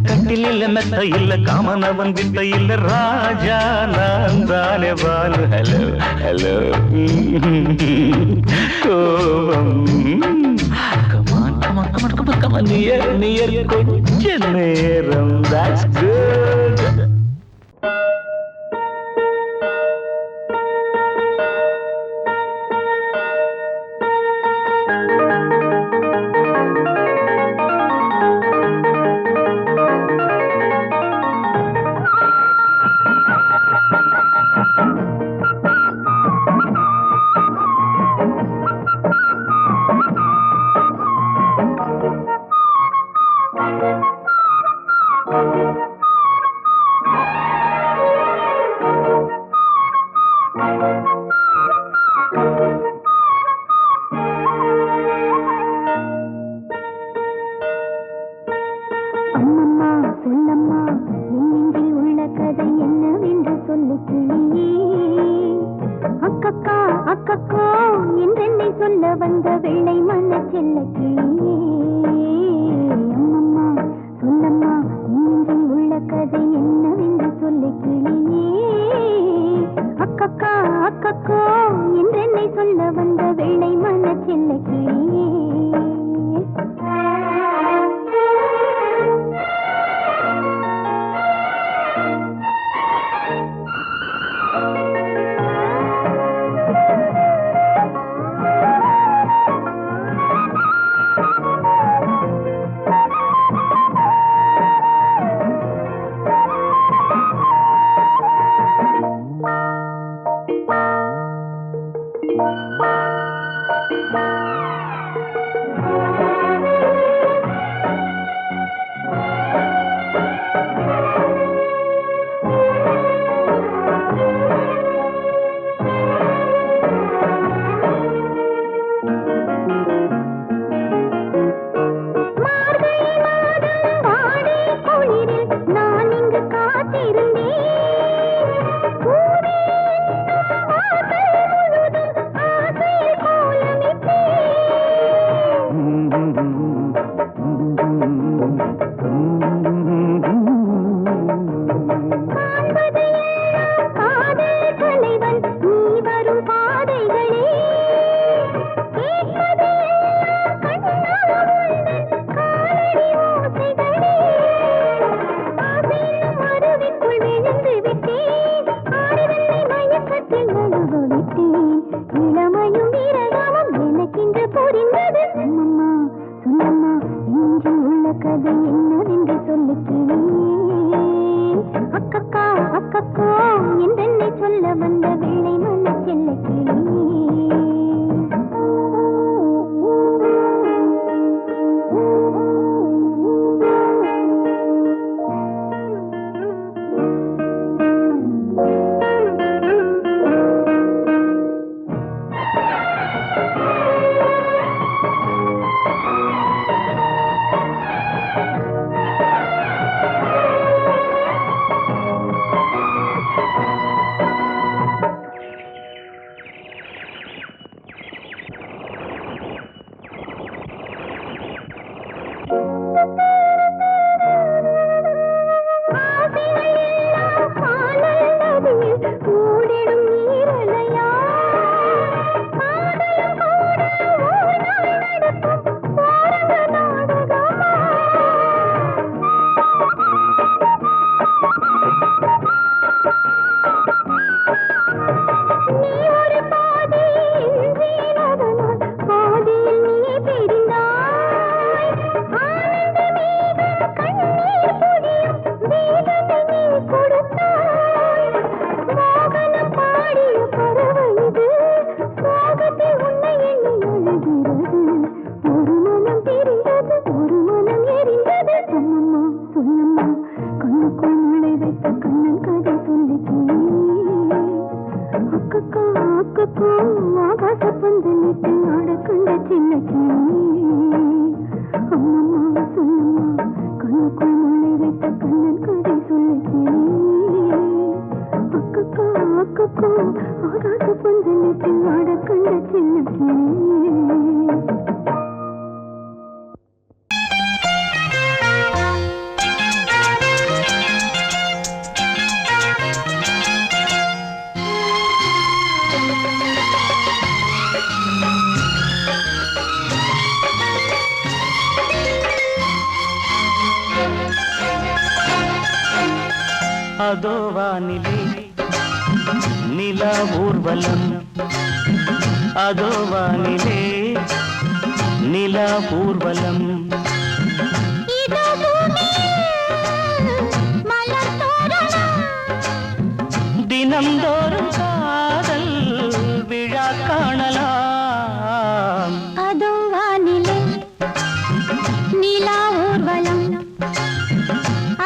[SPEAKER 1] கட்டில மெத்த இல்ல காமனவன் வித்த இல்ல ராஜா நான் தானே பானு ஹலோ ஹலோ கோபம் come on come on come on come on come on near கொஞ்ச நேரம் that's good
[SPEAKER 3] அம்மம்மா சொல்லம்மா என் நெஞ்சில் உள்ள கதை என்னவென்று சொல்லு கிளியே. அக்கக்கா அக்கக்கோ என்றென்னை சொல்ல வந்த வெள்ளை மன செல்ல கிளியே. அம்மம்மா சொல்லம்மா என் நெஞ்சில் உள்ள கதை என்னவென்று சொல்லு கிளியே. அக்கக்கா அக்கக்கோ என்றென்னை சொல்ல வந்த வெள்ளை மன செல்ல கிளியே.
[SPEAKER 1] அதோ வானிலே நிலா ஊர்வலம், அதோ வானிலே நிலா ஊர்வலம். தினம்தோறும் காதல் விழா காணலாம்.
[SPEAKER 3] அதோ வானிலே நிலா ஊர்வலம்,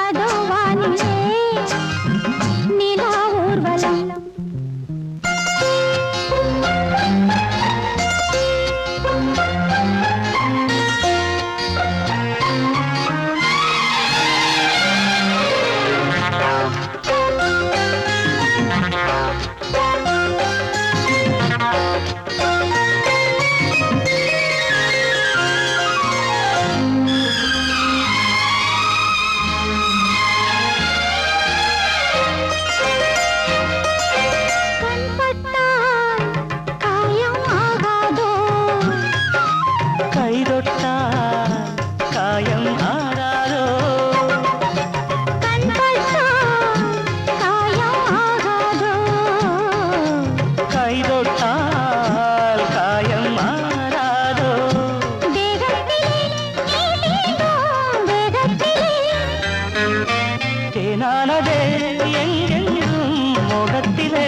[SPEAKER 3] அதோ வானிலே நிலா ஊர்வலம்.
[SPEAKER 1] தேனானதே எங்கெங்கும் மோகத்திலே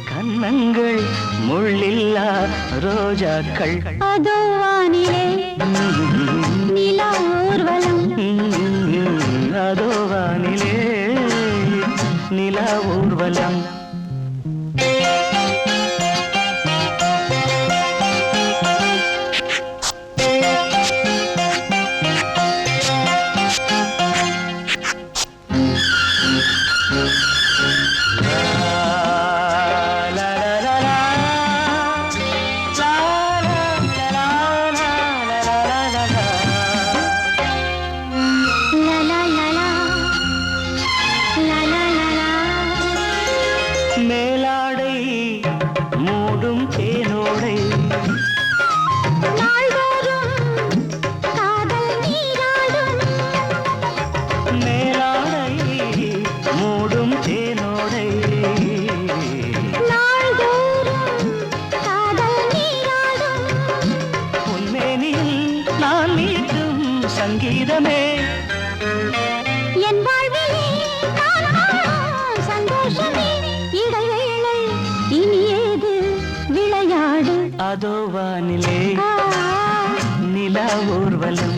[SPEAKER 1] கண்ணங்கள் முள்ளில்லா ரோஜாக்கள்
[SPEAKER 3] அதோ வானிலே நிலா ஊர்வலம்
[SPEAKER 1] அதோ வானிலே நிலா ஊர்வலம் மேலாடை மூடும் தேனோடை மேலாடை மூடும் தேனோடை உன்மேனில் நான் மீட்டும் சங்கீதமே
[SPEAKER 3] என் வாழ்விலே சந்தோஷமே இடைவேளை இனி ஏது விளையாடு
[SPEAKER 1] அதோ வானிலே நிலா ஊர்வலம்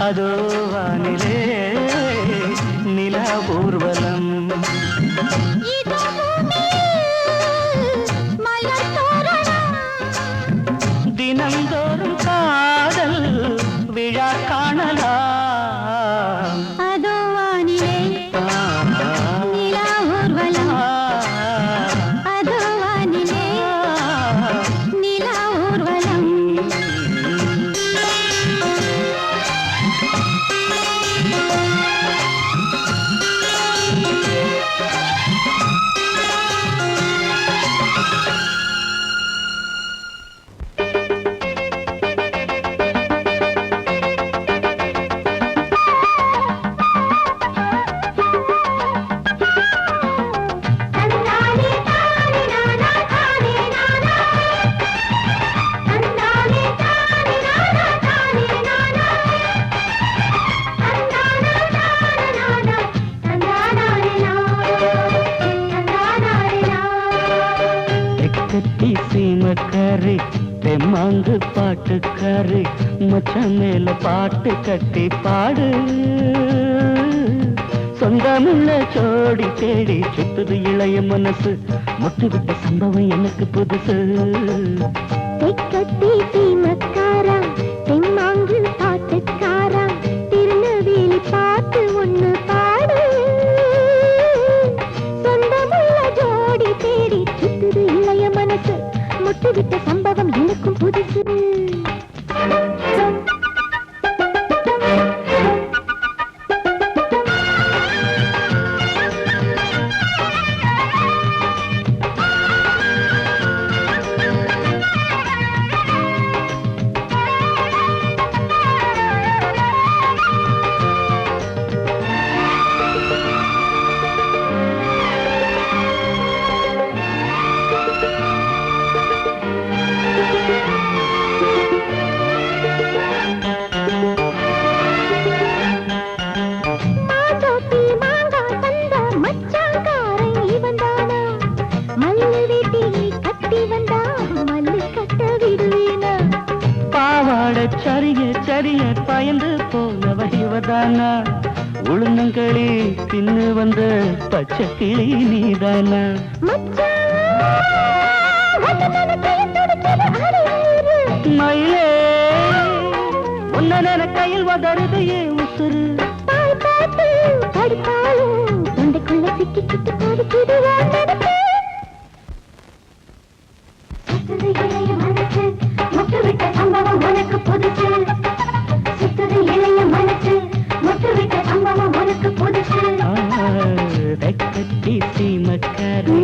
[SPEAKER 1] அதோ வானிலே நிலா ஊர்வலம் தினந்தோறும் காதல் விழா காணலாம்
[SPEAKER 3] அதோ வானிலே நிலா ஊர்வலம் அதோ வானிலே நிலா ஊர்வலம்
[SPEAKER 1] கட்டி சீமக்காரி தெம்மாங்கு பாட்டுக்காரி மச்சம் மேல பாட்டு கட்டி பாடு சொந்தமுள்ள ஜோடி தேடி சுத்துது இளைய மனசு முட்டுவிட்ட சம்பவம் எனக்கு புதுசு
[SPEAKER 3] தெக்கத்தி சீமக்காரா தெம்மாங்கு பாட்டுக்காரா திருநெல்வேலி பாட்டு ஒண்ணு பாடு சொந்தமுள்ள ஜோடி தேடி சுத்துது இளைய மனசு முட்டுவிட்ட சம்பவம் எனக்கும் புதுசு
[SPEAKER 1] சரிய பயந்து போனவ இவதானா உளுந்தங்களி தின்னு வந்த பச்சை கிளி நீதானா மயிலே உன்ன கையில் வதருது ஏன் உசுறு
[SPEAKER 3] தொண்டைக்குள்ள சிக்கி கிட்டு போடுது முட்டுவிட்ட சம்பவம் உனக்கு புதுசு சுத்துது இளைய மனசு முட்டுவிட்ட சம்பவம் உனக்கு புதுசு
[SPEAKER 1] கட்டி சீமக்காரி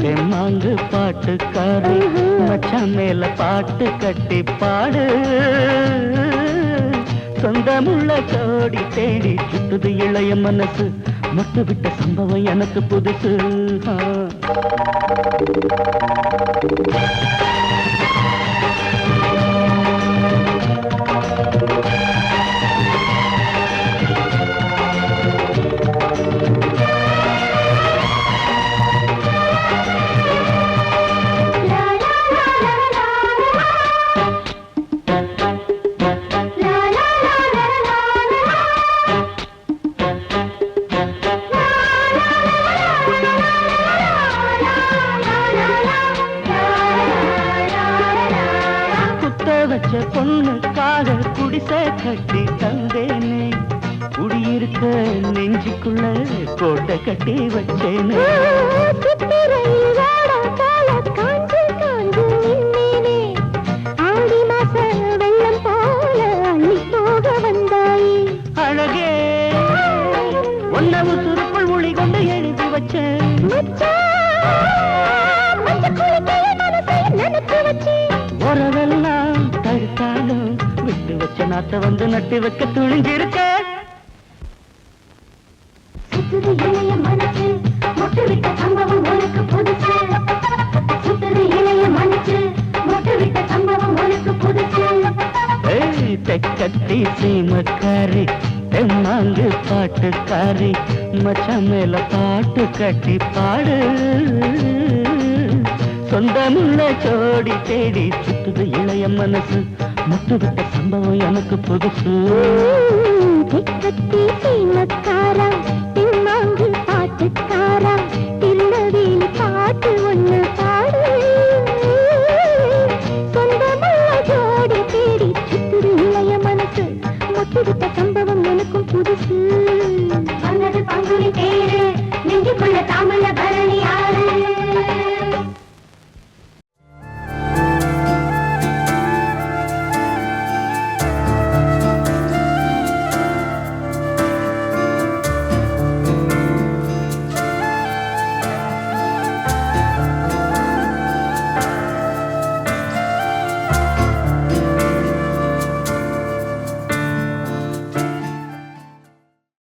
[SPEAKER 1] தெம்மாங்கு பாட்டுக்காரி மச்சான் மேல பாட்டு கட்டி பாடு சொந்தமுள்ள ஜோடி தேடி சுத்துது இளைய மனசு முட்டுவிட்ட சம்பவம் எனக்கு புதுசு குடிசை கட்டி தந்தேனே குடியிருக்க நெஞ்சுக்குள்ள கோட்டை கட்டி வச்சேனே
[SPEAKER 3] சித்திரையில் வாடா போல காஞ்சு காஞ்சு நின்னேனே ஆடி மாச வெள்ளம் போல அள்ளி போக வந்தாயே
[SPEAKER 1] அழகே ஒன்னவு சுருக்குள் மொழி கொண்டு எழுதி வச்சேன்
[SPEAKER 3] மச்சான் மஞ்சள் குளிக்கைய மனசை நினைத்து வச்சேன்
[SPEAKER 1] உறவெல்லாம் தடுத்தாலும் விட்டு வச்ச நாத்த வந்து நட்டு வைக்க துணிஞ்சிருக்க
[SPEAKER 3] சுத்துது இளைய மனசு மொட்டு விட்ட சம்பவம் உனக்கு புதுசு சுத்துது இளைய மனசு மொட்டு விட்ட சம்பவம் உனக்கு புதுசு
[SPEAKER 1] ஏய் தெக்கத்தி சீமக்காரி தெம்மாங்கு பாட்டுக்காரி மச்சான் மேல பாட்டு கட்டி பாடு சொந்தமுள்ள ஜோடி தேடி சுத்துது இளைய மனசு முட்டு விட்ட சம்பவம் எனக்கு புதுசு
[SPEAKER 3] தெக்கத்தி சீமக்காரி